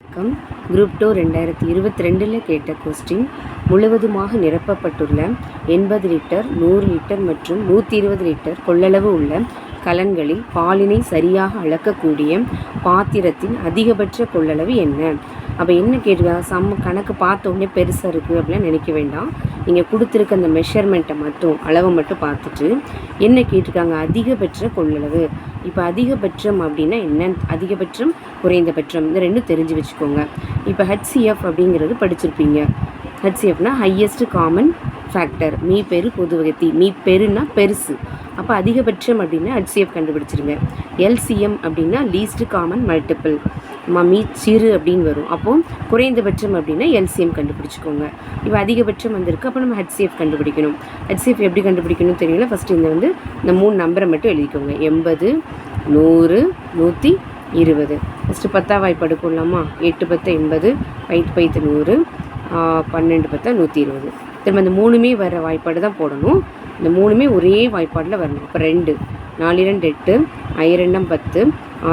வணக்கம். குரூப் 2 2022 கேட்ட கொஸ்டின். முழுவதுமாக நிரப்பப்பட்டுள்ள 80 லிட்டர் 100 லிட்டர் மற்றும் 120 லிட்டர் கொள்ளளவு உள்ள கலன்களில் பாலினை சரியாக அளக்கக்கூடிய பாத்திரத்தின் அதிகபட்ச கொள்ளளவு என்ன? அப்போ என்ன கேட்டிருக்காங்க? கணக்கு பார்த்த உடனே பெருசாக இருக்குது அப்படிலாம் நினைக்க வேண்டாம். நீங்கள் கொடுத்துருக்க அந்த மெஷர்மெண்ட்டை மட்டும் அளவை மட்டும் பார்த்துட்டு என்ன கேட்டிருக்காங்க? அதிகபட்ச கொள்ளளவு. இப்போ அதிகபட்சம் அப்படின்னா என்ன? அதிகபட்சம் குறைந்தபட்சம் இந்த ரெண்டும் தெரிஞ்சு வச்சுக்கோங்க. இப்போ HCF அப்படிங்கிறது படிச்சிருப்பீங்க. HCFனா ஹையஸ்ட் காமன் ஃபேக்டர். மீ பெரு பொதுவகத்தி. மீ பெருனா பெருசு. அப்போ அதிகபட்சம் அப்படின்னா HCF கண்டுபிடிச்சிருங்க. LCM அப்படின்னா லீஸ்ட் காமன் மல்டிபிள். மீ சிறு அப்படின்னு வரும். அப்போது குறைந்தபட்சம் அப்படின்னா LCM கண்டுபிடிச்சிக்கோங்க. இப்போ அதிகபட்சம் வந்திருக்கு. அப்போ நம்ம HCF கண்டுபிடிக்கணும். HCF எப்படி கண்டுபிடிக்கணும்னு தெரியல. ஃபஸ்ட்டு இந்த 3 நம்பரை மட்டும் எழுதிக்கோங்க. 80 100 120. ஃபஸ்ட்டு 10ஆம் வாய்ப்பாடு போடலாமா? 8 10 80, 5 5 100, 12 10 120. திரும்ப இந்த 3மே வர வாய்ப்பாடு தான் போடணும். இந்த 3மே ஒரே வாய்ப்பாடில் வரணும். இப்போ 2 4 2 8, 5 2 10,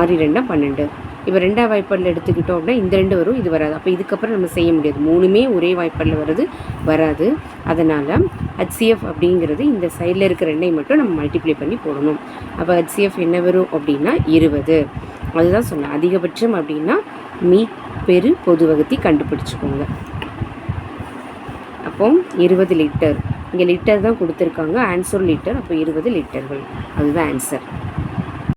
6 2 12. இப்போ 2ஆம் வாய்ப்பாடில் எடுத்துக்கிட்டோம் அப்படின்னா இந்த 2 வரும், இது வராது. அப்போ இதுக்கப்புறம் நம்ம செய்ய முடியாது. 3மே ஒரே வாய்ப்பாடில் வராது. அதனால் HCF அப்படிங்கிறது இந்த சைடில் இருக்கிற 2ஐ மட்டும் நம்ம மல்டிப்ளை பண்ணி போடணும். அப்போ HCF என்ன வரும் அப்படின்னா 20. அதுதான் சொன்னேன். அதிகபட்சம் அப்படின்னா மீ பெரு பொதுவகத்தி கண்டுபிடிச்சிக்கோங்க. அப்போ 20 லிட்டர். இங்கே லிட்டர் தான் கொடுத்துருக்காங்க. Answer litre. அப்போ 20 லிட்டர்கள். அதுதான் ஆன்சர்.